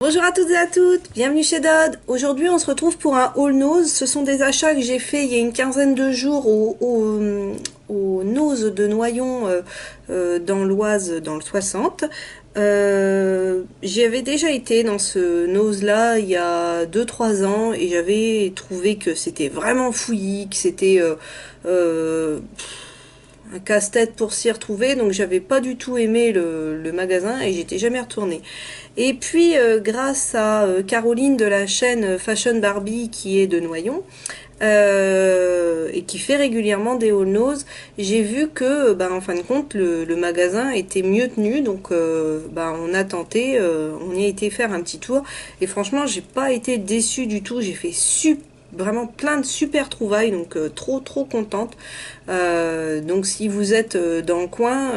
Bonjour à toutes et à toutes, bienvenue chez Dodd. Aujourd'hui on se retrouve pour un haul nose. Ce sont des achats que j'ai fait il y a une quinzaine de jours au nose de Noyon dans l'Oise, dans le 60. J'y avais déjà été dans ce nose là il y a 2-3 ans et j'avais trouvé que c'était vraiment fouillis, que c'était un casse-tête pour s'y retrouver, donc j'avais pas du tout aimé le magasin et j'étais jamais retournée. Et puis grâce à Caroline de la chaîne Fashion Barbie qui est de Noyon et qui fait régulièrement des haul nose, j'ai vu que en fin de compte le magasin était mieux tenu, donc on a tenté, on y a été faire un petit tour et franchement j'ai pas été déçue du tout, j'ai fait vraiment plein de super trouvailles, donc trop contente. Donc si vous êtes dans le coin,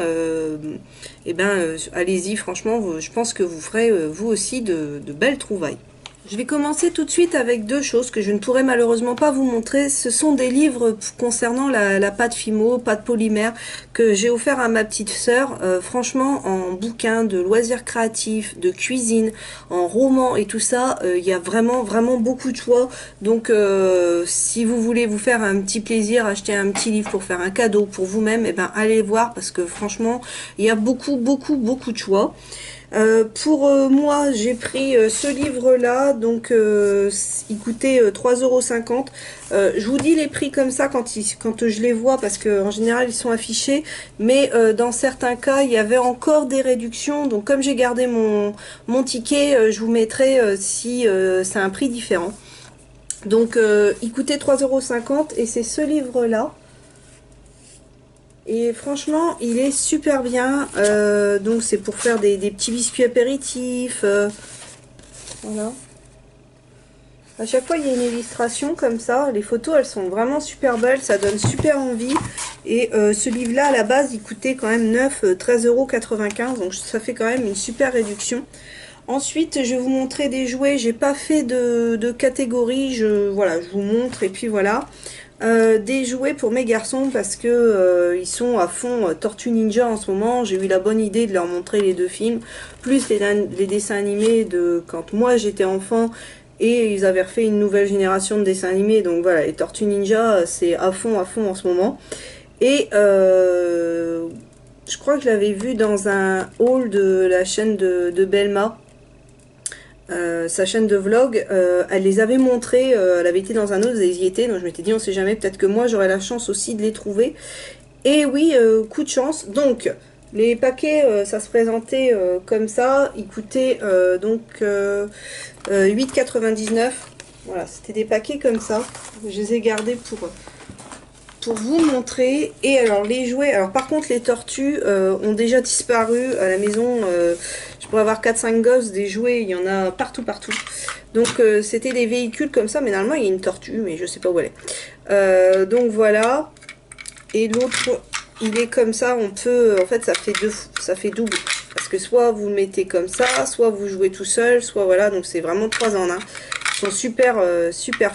allez-y, franchement, je pense que vous ferez vous aussi de belles trouvailles. Je vais commencer tout de suite avec deux choses que je ne pourrai malheureusement pas vous montrer. Ce sont des livres concernant la pâte Fimo, pâte polymère, que j'ai offert à ma petite sœur. Franchement, en bouquin de loisirs créatifs, de cuisine, en roman et tout ça, il y a vraiment beaucoup de choix. Donc si vous voulez vous faire un petit plaisir, acheter un petit livre pour faire un cadeau pour vous-même, allez voir parce que franchement, il y a beaucoup de choix. Pour moi, j'ai pris ce livre-là, donc il coûtait 3,50 €. Je vous dis les prix comme ça quand je les vois, parce que en général ils sont affichés, mais dans certains cas il y avait encore des réductions. Donc comme j'ai gardé mon ticket, je vous mettrai si c'est un prix différent. Donc il coûtait 3,50 € et c'est ce livre-là. Et franchement, il est super bien. Donc c'est pour faire des petits biscuits apéritifs. Voilà. À chaque fois, il y a une illustration comme ça. Les photos, elles sont vraiment super belles. Ça donne super envie. Et ce livre-là, à la base, il coûtait quand même 13,95 €. Donc ça fait quand même une super réduction. Ensuite, je vais vous montrer des jouets. J'ai pas fait de catégorie. Voilà, je vous montre et puis voilà. Des jouets pour mes garçons parce que ils sont à fond Tortue Ninja en ce moment. J'ai eu la bonne idée de leur montrer les deux films, plus les dessins animés de quand moi j'étais enfant, et ils avaient refait une nouvelle génération de dessins animés. Donc voilà, les Tortues Ninja, c'est à fond en ce moment. Et je crois que je l'avais vu dans un haul de la chaîne de Belma. Sa chaîne de vlog, elle les avait montrés, elle avait été dans un autre, ils y étaient, donc je m'étais dit on sait jamais, peut-être que moi j'aurai la chance aussi de les trouver. Et oui, coup de chance. Donc les paquets, ça se présentait comme ça, ils coûtaient donc 8,99 €. Voilà, c'était des paquets comme ça, je les ai gardés pour vous montrer. Et alors les jouets, alors par contre les tortues ont déjà disparu à la maison. Je pourrais avoir 4-5 gosses, des jouets, il y en a partout. Donc c'était des véhicules comme ça, mais normalement il y a une tortue, mais je sais pas où elle est. Donc voilà. Et l'autre, il est comme ça, on peut, en fait ça fait double. Parce que soit vous le mettez comme ça, soit vous jouez tout seul, soit voilà, donc c'est vraiment 3 en 1. Sont super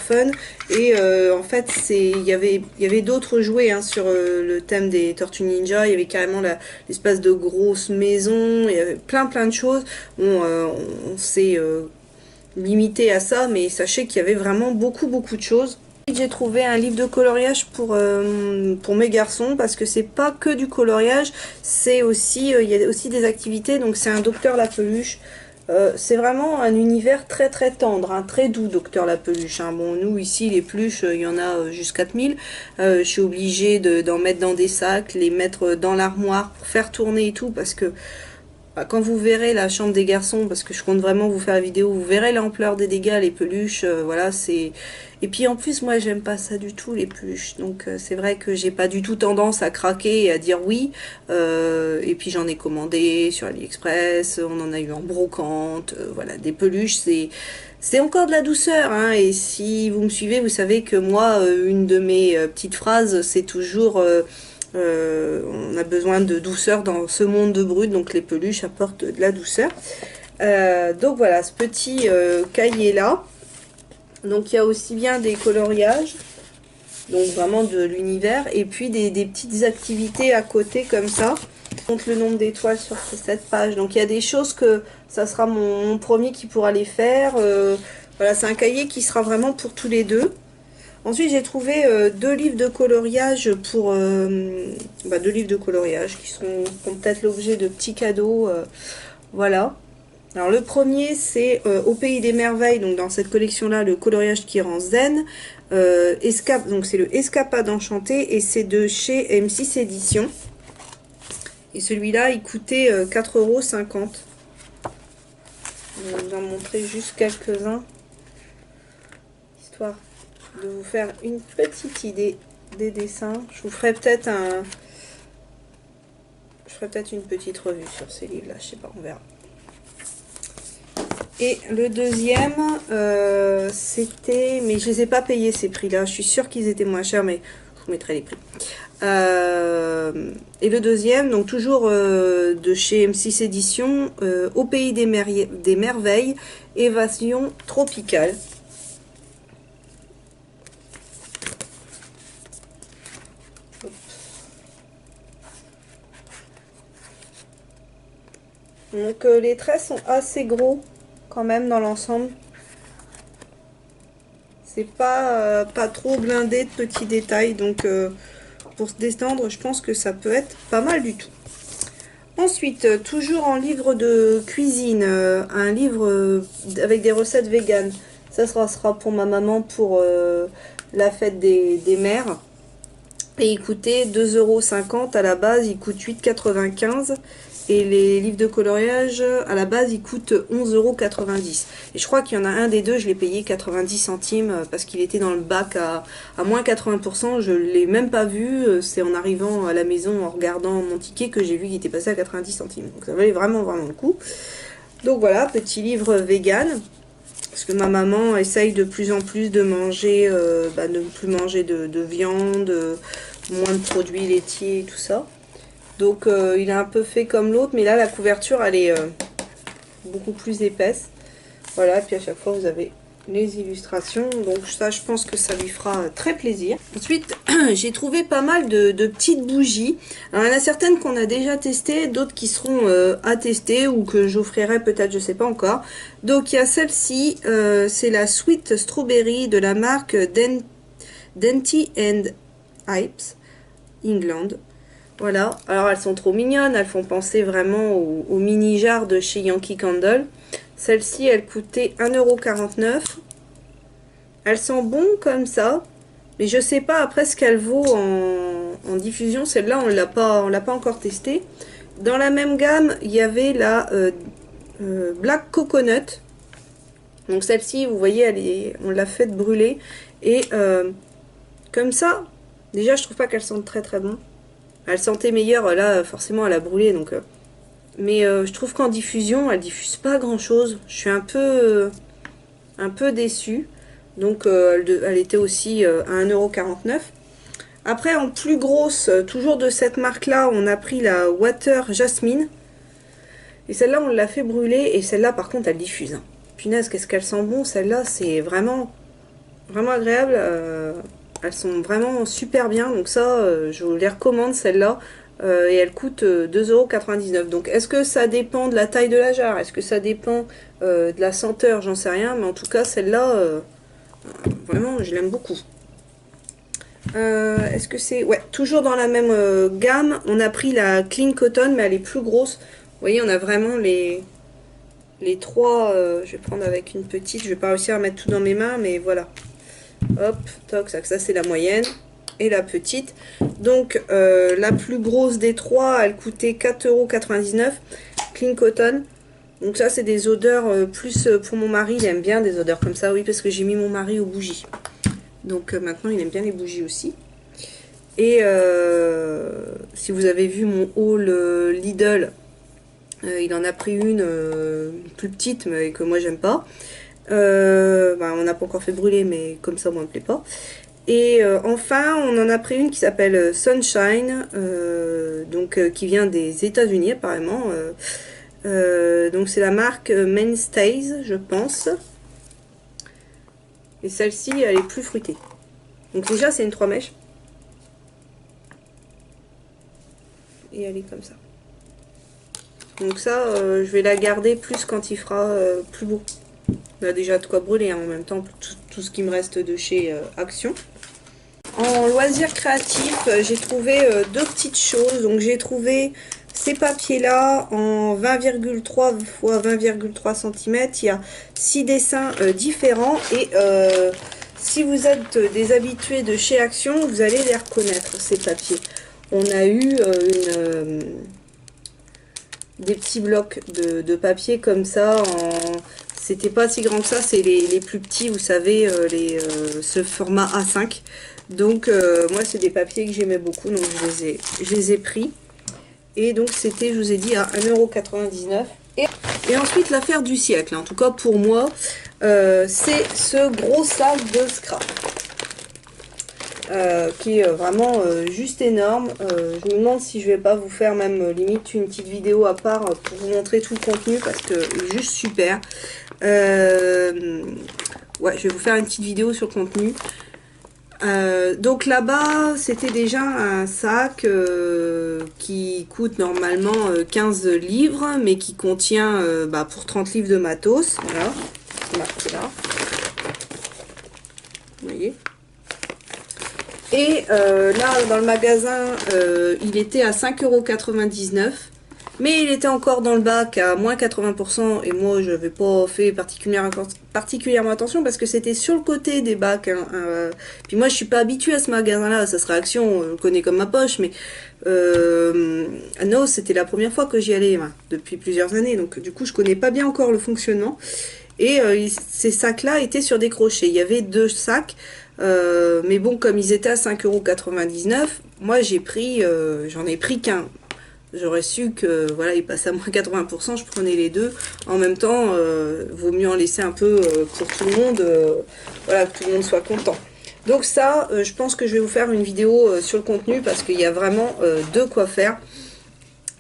fun. Et en fait il y avait d'autres jouets hein, sur le thème des Tortues Ninja. Il y avait carrément l'espace de grosse maison, il y avait plein de choses. Bon, on s'est limité à ça, mais sachez qu'il y avait vraiment beaucoup de choses. J'ai trouvé un livre de coloriage pour mes garçons, parce que c'est pas que du coloriage, c'est aussi il y a aussi des activités. Donc c'est un Docteur La Peluche. C'est vraiment un univers très tendre, hein, très doux, Docteur La Peluche. Hein. Bon, nous ici les peluches, il y en a jusqu'à 4000. Je suis obligée d'en mettre dans des sacs, les mettre dans l'armoire pour faire tourner et tout, parce que quand vous verrez la chambre des garçons, parce que je compte vraiment vous faire la vidéo, vous verrez l'ampleur des dégâts, les peluches, voilà, c'est... Et puis en plus, moi, j'aime pas ça du tout, les peluches. Donc c'est vrai que j'ai pas du tout tendance à craquer et à dire oui. Et puis j'en ai commandé sur AliExpress, on en a eu en brocante, voilà, des peluches, c'est encore de la douceur, hein. Et si vous me suivez, vous savez que moi, une de mes petites phrases, c'est toujours... on a besoin de douceur dans ce monde de brut, donc les peluches apportent de la douceur. Donc voilà, ce petit cahier là. Donc il y a aussi bien des coloriages, donc vraiment de l'univers, et puis des petites activités à côté comme ça. compte le nombre d'étoiles sur cette page. Donc il y a des choses que ça sera mon premier qui pourra les faire. Voilà, c'est un cahier qui sera vraiment pour tous les deux. Ensuite, j'ai trouvé deux livres de coloriage pour deux livres de coloriage qui seront peut-être l'objet de petits cadeaux. Voilà. Alors le premier, c'est Au pays des merveilles. Donc dans cette collection-là, le coloriage qui rend zen. Donc c'est le Escapade enchantée et c'est de chez M6 Éditions. Et celui-là, il coûtait 4,50 €. Je vais vous en montrer juste quelques-uns, histoire de vous faire une petite idée des dessins. Je vous ferai peut-être une petite revue sur ces livres-là, je sais pas, on verra. Et le deuxième, c'était... Mais je les ai pas payés ces prix-là, je suis sûre qu'ils étaient moins chers, mais je vous mettrai les prix. Et le deuxième, donc toujours de chez M6 Éditions, Au pays des merveilles, Évasion tropicale. Donc les traits sont assez gros quand même dans l'ensemble. C'est pas trop blindé de petits détails, donc pour se détendre, je pense que ça peut être pas mal du tout. Ensuite, toujours en livre de cuisine, un livre avec des recettes véganes. Ça sera pour ma maman pour la fête des mères. Et il coûtait 2,50 € à la base, il coûte 8,95 €. Et les livres de coloriage, à la base, ils coûtent 11,90 €. Et je crois qu'il y en a un des deux, je l'ai payé 90 centimes parce qu'il était dans le bac à moins 80%. Je ne l'ai même pas vu. C'est en arrivant à la maison, en regardant mon ticket, que j'ai vu qu'il était passé à 90 centimes. Donc ça valait vraiment, vraiment le coup. Donc voilà, petit livre vegan. Parce que ma maman essaye de plus en plus de manger, de ne plus manger de viande, moins de produits laitiers et tout ça. Donc il est un peu fait comme l'autre, mais là la couverture elle est beaucoup plus épaisse. Voilà, et puis à chaque fois vous avez les illustrations. Donc ça, je pense que ça lui fera très plaisir. Ensuite, j'ai trouvé pas mal de petites bougies. Alors, il y en a certaines qu'on a déjà testées, d'autres qui seront à tester ou que j'offrirai peut-être, je sais pas encore. Donc il y a celle-ci, c'est la Sweet Strawberry de la marque Denty and Hypes, England. Voilà, alors elles sont trop mignonnes, elles font penser vraiment aux mini jars de chez Yankee Candle. Celle-ci, elle coûtait 1,49 €. Elle sent bon comme ça, mais je sais pas après ce qu'elle vaut en diffusion. Celle-là, on l'a pas encore testée. Dans la même gamme, il y avait la Black Coconut. Donc celle-ci, vous voyez, on l'a faite brûler. Et comme ça, déjà, je trouve pas qu'elle sente très très bon. Elle sentait meilleure, là, forcément, elle a brûlé, donc... Mais je trouve qu'en diffusion, elle diffuse pas grand chose. Je suis un peu déçue. Donc elle était aussi à 1,49 €. Après, en plus grosse, toujours de cette marque-là, on a pris la Water Jasmine. Et celle-là, on l'a fait brûler. Et celle-là, par contre, elle diffuse. Hein. Punaise, qu'est-ce qu'elle sent bon. Celle-là, c'est vraiment, vraiment agréable. Elles sont vraiment super bien. Donc ça, je vous les recommande, celle-là. Et elle coûte 2,99 €. Donc est-ce que ça dépend de la taille de la jarre? Est-ce que ça dépend de la senteur? J'en sais rien. Mais en tout cas, celle-là, vraiment, je l'aime beaucoup. Est-ce que c'est... Ouais, toujours dans la même gamme. On a pris la Clean Cotton, mais elle est plus grosse. Vous voyez, on a vraiment les trois... je vais prendre avec une petite. Je vais pas réussir à mettre tout dans mes mains, mais voilà. Hop, toc, ça c'est la moyenne. Et la petite. Donc la plus grosse des trois, elle coûtait 4,99 €. Clean Cotton. Donc ça c'est des odeurs plus pour mon mari. Il aime bien des odeurs comme ça. Oui, parce que j'ai mis mon mari aux bougies. Donc maintenant il aime bien les bougies aussi. Et si vous avez vu mon haul Lidl, il en a pris une plus petite mais que moi j'aime pas. On n'a pas encore fait brûler, mais comme ça moi elle me plaît pas. Et enfin, on en a pris une qui s'appelle Sunshine, qui vient des États-Unis apparemment. Donc c'est la marque Mainstays, je pense. Et celle-ci, elle est plus fruitée. Donc déjà, c'est une 3 mèches. Et elle est comme ça. Donc ça, je vais la garder plus quand il fera plus beau. On a déjà de quoi brûler, hein, en même temps, tout ce qui me reste de chez Action. En loisirs créatifs, j'ai trouvé deux petites choses. Donc j'ai trouvé ces papiers-là en 20,3 x 20,3 cm. Il y a 6 dessins différents. Et si vous êtes des habitués de chez Action, vous allez les reconnaître, ces papiers. On a eu des petits blocs de papier comme ça. C'était pas si grand que ça, c'est les plus petits, vous savez, ce format A5. Donc moi c'est des papiers que j'aimais beaucoup, donc je les ai pris. Et donc c'était, je vous ai dit, à 1,99 €. Et ensuite l'affaire du siècle, en tout cas pour moi, c'est ce gros sac de scrap. Qui est vraiment juste énorme. Je me demande si je vais pas vous faire même limite une petite vidéo à part pour vous montrer tout le contenu parce que juste super. Ouais, je vais vous faire une petite vidéo sur le contenu. Donc là-bas, c'était déjà un sac qui coûte normalement 15 livres, mais qui contient pour 30 livres de matos. Voilà, c'est marqué là. Vous voyez. Et là, dans le magasin, il était à 5,99 €. Mais il était encore dans le bac à moins 80%. Et moi, je n'avais pas fait particulièrement attention parce que c'était sur le côté des bacs. Puis moi, je suis pas habituée à ce magasin-là. Ça serait Action, je le connais comme ma poche. Mais non, c'était la première fois que j'y allais depuis plusieurs années. Donc du coup, je connais pas bien encore le fonctionnement. Et ces sacs-là étaient sur des crochets. Il y avait deux sacs. Mais bon, comme ils étaient à 5,99 €, moi j'en ai pris qu'un. J'aurais su que voilà, il passait à moins 80%, je prenais les deux. En même temps, vaut mieux en laisser un peu pour tout le monde, voilà, que tout le monde soit content. Donc ça, je pense que je vais vous faire une vidéo sur le contenu parce qu'il y a vraiment de quoi faire.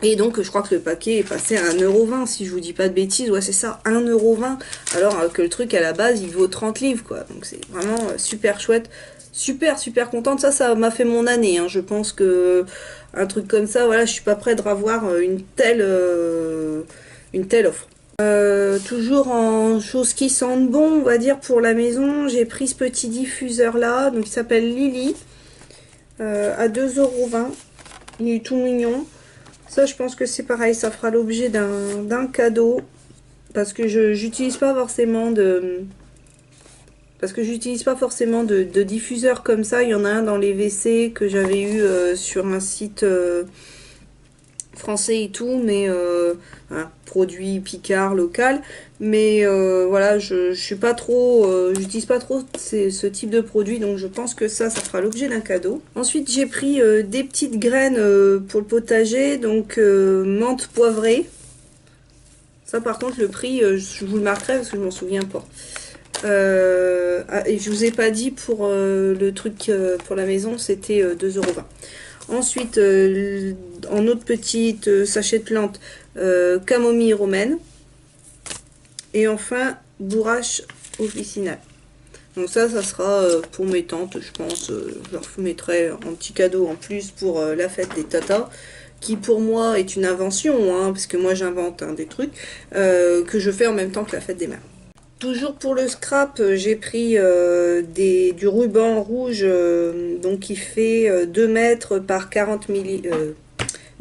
Et donc je crois que le paquet est passé à 1,20 € si je vous dis pas de bêtises. Ouais, c'est ça, 1,20 €, alors que le truc à la base il vaut 30 livres quoi. Donc c'est vraiment super chouette, super contente. Ça m'a fait mon année, hein. Je pense que un truc comme ça, voilà, je suis pas prête de revoir une telle offre. Toujours en choses qui sentent bon, on va dire, pour la maison, j'ai pris ce petit diffuseur là, donc il s'appelle Lily, à 2,20 €. Il est tout mignon. Ça, je pense que c'est pareil, ça fera l'objet d'un cadeau. Parce que j'utilise pas forcément de... Parce que j'utilise pas forcément de diffuseur comme ça. Il y en a un dans les WC que j'avais eu sur un site français et tout. Mais un produit Picard local. Mais voilà, je suis pas trop... j'utilise pas trop ce type de produit. Donc je pense que ça fera l'objet d'un cadeau. Ensuite, j'ai pris des petites graines pour le potager. Donc menthe poivrée. Ça par contre, le prix, je vous le marquerai parce que je m'en souviens pas. Et je vous ai pas dit pour le truc pour la maison, c'était 2,20 €. Ensuite, en autre petite sachet de plantes, camomille romaine. Et enfin, bourrache officinale. Donc ça sera pour mes tantes, je pense. Je leur mettrai un petit cadeau en plus pour la fête des tatas. Qui pour moi est une invention, hein, parce que moi j'invente des trucs, que je fais en même temps que la fête des mères. Toujours pour le scrap, j'ai pris du ruban rouge, donc qui fait 2 mètres par 40 mm,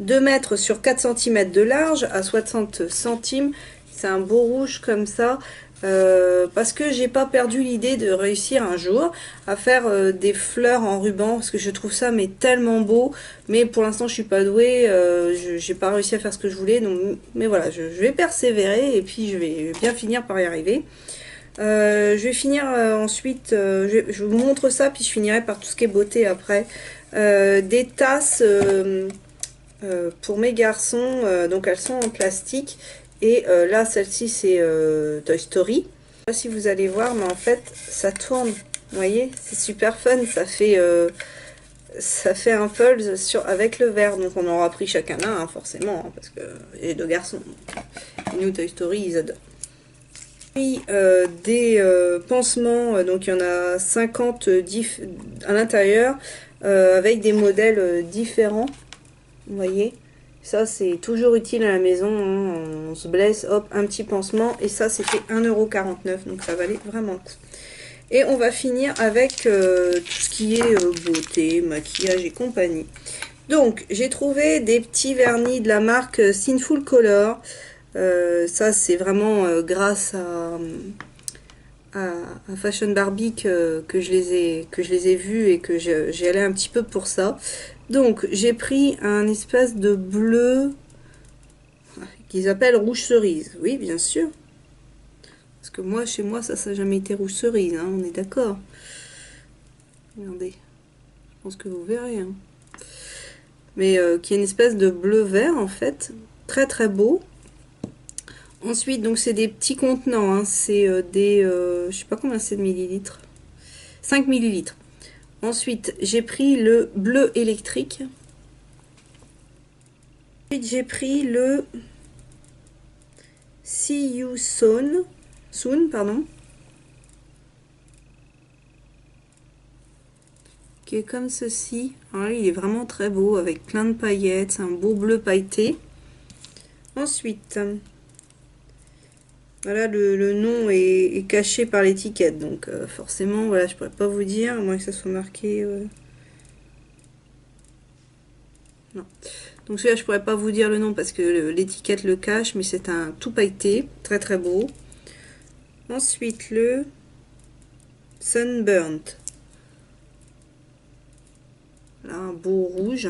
2 mètres sur 4 cm de large à 60 centimes. C'est un beau rouge comme ça. Parce que j'ai pas perdu l'idée de réussir un jour à faire des fleurs en ruban parce que je trouve ça mais tellement beau, mais pour l'instant je suis pas douée, j'ai pas réussi à faire ce que je voulais, donc mais voilà, je vais persévérer et puis je vais bien finir par y arriver. Je vais finir ensuite, je vous montre ça puis je finirai par tout ce qui est beauté après. Des tasses pour mes garçons, donc elles sont en plastique. Et là, celle-ci, c'est Toy Story. Je sais pas si vous allez voir, mais en fait, ça tourne. Vous voyez, c'est super fun. Ça fait un pulse avec le verre. Donc, on aura pris chacun un, hein, forcément, hein, parce que j'ai deux garçons. Et nous, Toy Story, ils adorent. Puis, des pansements. Donc, il y en a 50 à l'intérieur, avec des modèles différents. Vous voyez. Ça, c'est toujours utile à la maison, hein. On se blesse, hop, un petit pansement. Et ça, c'était 1,49 €, donc ça valait vraiment le coup. Et on va finir avec tout ce qui est beauté, maquillage et compagnie. Donc, j'ai trouvé des petits vernis de la marque Sinful Color. Ça, c'est vraiment grâce à Fashion Barbie que je les ai vus et que j'ai allé un petit peu pour ça. Donc, j'ai pris un espèce de bleu qu'ils appellent rouge cerise. Oui, bien sûr. Parce que moi, chez moi, ça n'a jamais été rouge cerise, hein, on est d'accord. Regardez. Je pense que vous verrez. Hein. Mais qui est une espèce de bleu vert, en fait. Très, très beau. Ensuite, donc c'est des petits contenants. Hein. C'est je sais pas combien c'est de millilitres. 5 millilitres. Ensuite, j'ai pris le bleu électrique. Ensuite, j'ai pris le See You Soon, pardon, qui est comme ceci. Alors là, il est vraiment très beau avec plein de paillettes, c'est un beau bleu pailleté. Ensuite, voilà, le nom est caché par l'étiquette, donc forcément, voilà, je pourrais pas vous dire, à moins que ça soit marqué. Non. Donc celui-là, je pourrais pas vous dire le nom parce que l'étiquette le cache, mais c'est un tout pailleté, très très beau. Ensuite, le Sunburnt. Là, un beau rouge.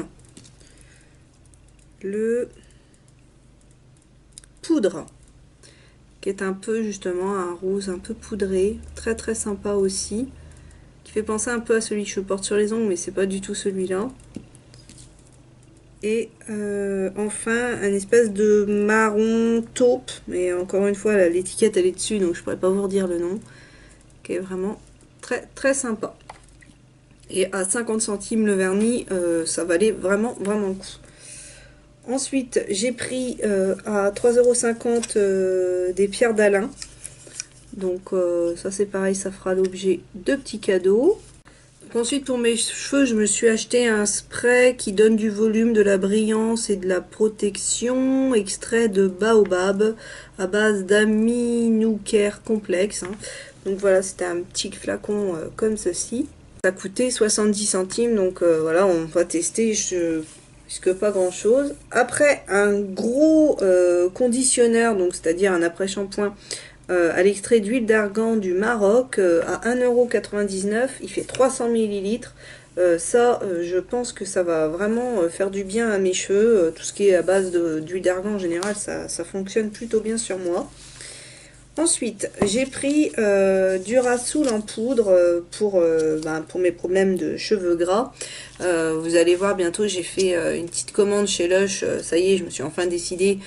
Le Poudre, qui est un peu justement un rose un peu poudré, très très sympa aussi, qui fait penser un peu à celui que je porte sur les ongles, mais c'est pas du tout celui-là. Et enfin, un espèce de marron taupe, mais encore une fois, l'étiquette elle est dessus, donc je pourrais pas vous redire le nom, qui est vraiment très très sympa. Et à 50 centimes le vernis, ça valait vraiment vraiment le coup. Ensuite, j'ai pris à 3,50 € des pierres d'Alain. Donc ça c'est pareil, ça fera l'objet de petits cadeaux. Ensuite, pour mes cheveux, je me suis acheté un spray qui donne du volume, de la brillance et de la protection, extrait de baobab à base d'aminocaire complexe. Hein. Donc voilà, c'était un petit flacon comme ceci. Ça coûtait 70 centimes, donc voilà, on va tester, je risque pas grand chose. Après, un gros conditionneur, donc c'est-à-dire un après-shampoing à l'extrait d'huile d'argan du Maroc à 1,99 €. Il fait 300 millilitres. Ça, je pense que ça va vraiment faire du bien à mes cheveux. Tout ce qui est à base d'huile d'argan en général, ça fonctionne plutôt bien sur moi. Ensuite, j'ai pris du Rasoul en poudre pour mes problèmes de cheveux gras. Vous allez voir bientôt, j'ai fait une petite commande chez Lush. Ça y est, je me suis enfin décidée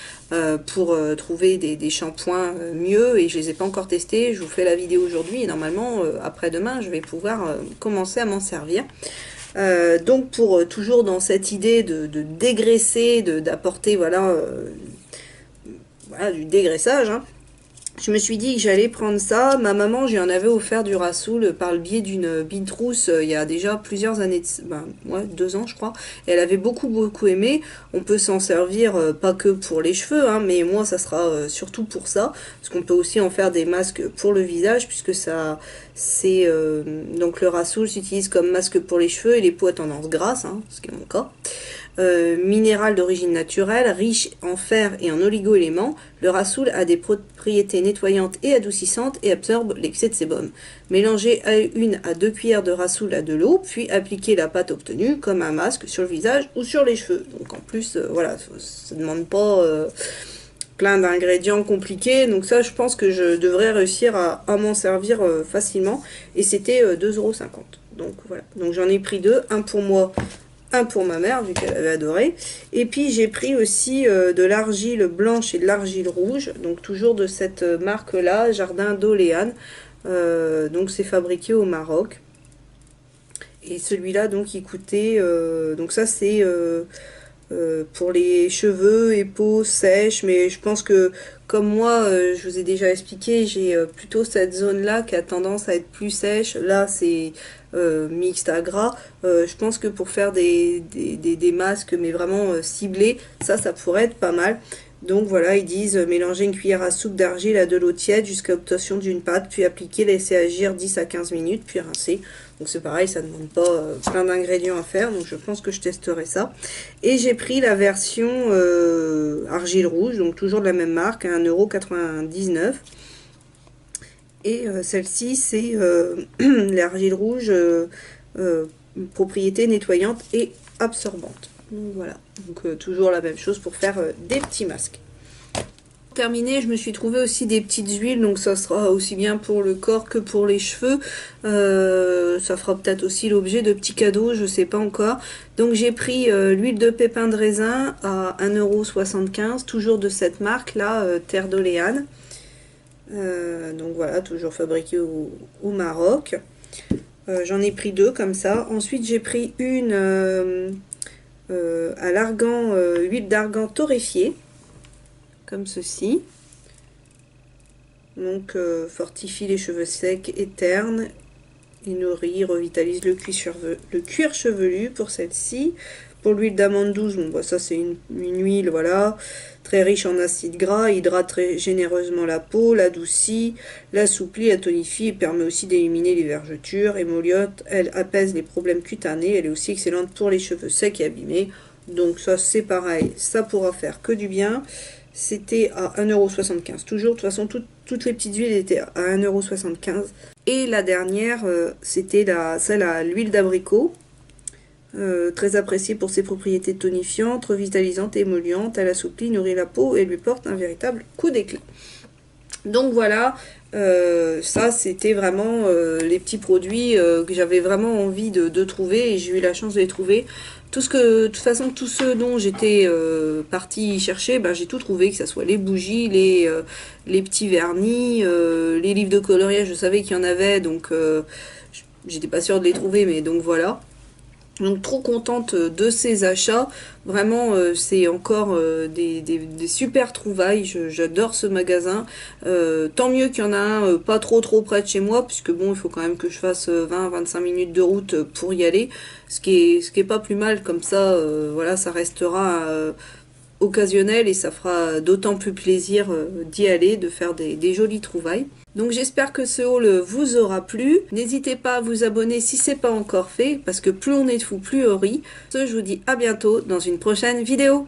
pour trouver des shampoings mieux et je les ai pas encore testés. Je vous fais la vidéo aujourd'hui et normalement, après-demain, je vais pouvoir commencer à m'en servir. Donc pour toujours dans cette idée de dégraisser, d'apporter voilà, voilà, du dégraissage, hein. Je me suis dit que j'allais prendre ça. Ma maman, j'y en avais offert du Rasoul par le biais d'une bite-rousse il y a déjà plusieurs années, ouais, 2 ans je crois. Et elle avait beaucoup aimé. On peut s'en servir pas que pour les cheveux, hein, mais moi ça sera surtout pour ça. Parce qu'on peut aussi en faire des masques pour le visage, puisque ça, c'est donc le Rasoul s'utilise comme masque pour les cheveux et les peaux à tendance grasse, hein, ce qui est mon cas. Minéral d'origine naturelle, riche en fer et en oligo-éléments, le Rasoul a des propriétés nettoyantes et adoucissantes et absorbe l'excès de sébum. Mélangez 1 à 2 cuillères de Rasoul à de l'eau, puis appliquez la pâte obtenue comme un masque sur le visage ou sur les cheveux. Donc en plus, voilà, ça ne demande pas plein d'ingrédients compliqués, donc ça je pense que je devrais réussir à m'en servir facilement, et c'était 2,50 €. Donc voilà, donc j'en ai pris 2, un pour moi, un pour ma mère, vu qu'elle avait adoré. Et puis j'ai pris aussi de l'argile blanche et de l'argile rouge, donc toujours de cette marque-là, Jardin d'Oléane. Donc c'est fabriqué au Maroc. Et celui-là, donc, il coûtait... donc ça, c'est pour les cheveux et peau sèche, mais je pense que comme moi, je vous ai déjà expliqué, j'ai plutôt cette zone-là qui a tendance à être plus sèche. Là, c'est mixte à gras. Je pense que pour faire des masques, mais vraiment ciblés, ça pourrait être pas mal. Donc voilà, ils disent mélanger une cuillère à soupe d'argile à de l'eau tiède jusqu'à obtention d'une pâte, puis appliquer, laisser agir 10 à 15 minutes, puis rincer. Donc c'est pareil, ça ne demande pas plein d'ingrédients à faire, donc je pense que je testerai ça. Et j'ai pris la version argile rouge, donc toujours de la même marque, à 1,99 €. Et celle-ci, c'est l'argile rouge propriété nettoyante et absorbante. Donc voilà, donc toujours la même chose pour faire des petits masques. Pour terminer, je me suis trouvé aussi des petites huiles, donc ça sera aussi bien pour le corps que pour les cheveux. Ça fera peut-être aussi l'objet de petits cadeaux, je sais pas encore. Donc j'ai pris l'huile de pépin de raisin à 1,75 €, toujours de cette marque là, Terre d'Oléane. Donc voilà, toujours fabriqué au Maroc. J'en ai pris 2 comme ça. Ensuite j'ai pris une à l'argan, huile d'argan torréfiée, comme ceci. Donc fortifie les cheveux secs et ternes et nourrit, revitalise le cuir chevelu pour celle-ci. Pour l'huile d'amande douce, bon, bah, ça c'est une huile, voilà, très riche en acides gras, hydrate très généreusement la peau, l'adoucit, l'assouplit, la tonifie et permet aussi d'éliminer les vergetures. Émoliote, elle apaise les problèmes cutanés, elle est aussi excellente pour les cheveux secs et abîmés. Donc ça c'est pareil, ça pourra faire que du bien. C'était à 1,75 €. Toujours, de toute façon, toutes les petites huiles étaient à 1,75 €. Et la dernière, c'était celle à l'huile d'abricot. Très appréciée pour ses propriétés tonifiantes, revitalisantes et émollientes. Elle assouplit, nourrit la peau et lui porte un véritable coup d'éclat. Donc voilà, ça c'était vraiment les petits produits que j'avais vraiment envie de trouver et j'ai eu la chance de les trouver. De toute façon, tous ceux dont j'étais partie chercher, ben, j'ai tout trouvé, que ce soit les bougies, les petits vernis, les livres de coloriage, je savais qu'il y en avait, donc j'étais pas sûre de les trouver, mais donc voilà. Donc trop contente de ces achats, vraiment c'est encore des super trouvailles, j'adore ce magasin, tant mieux qu'il y en a un pas trop près de chez moi, puisque bon il faut quand même que je fasse 20-25 minutes de route pour y aller, ce qui est pas plus mal, comme ça voilà, ça restera occasionnel et ça fera d'autant plus plaisir d'y aller, de faire des jolies trouvailles. Donc j'espère que ce haul vous aura plu. N'hésitez pas à vous abonner si c'est pas encore fait, parce que plus on est de fous, plus on rit. Je vous dis à bientôt dans une prochaine vidéo.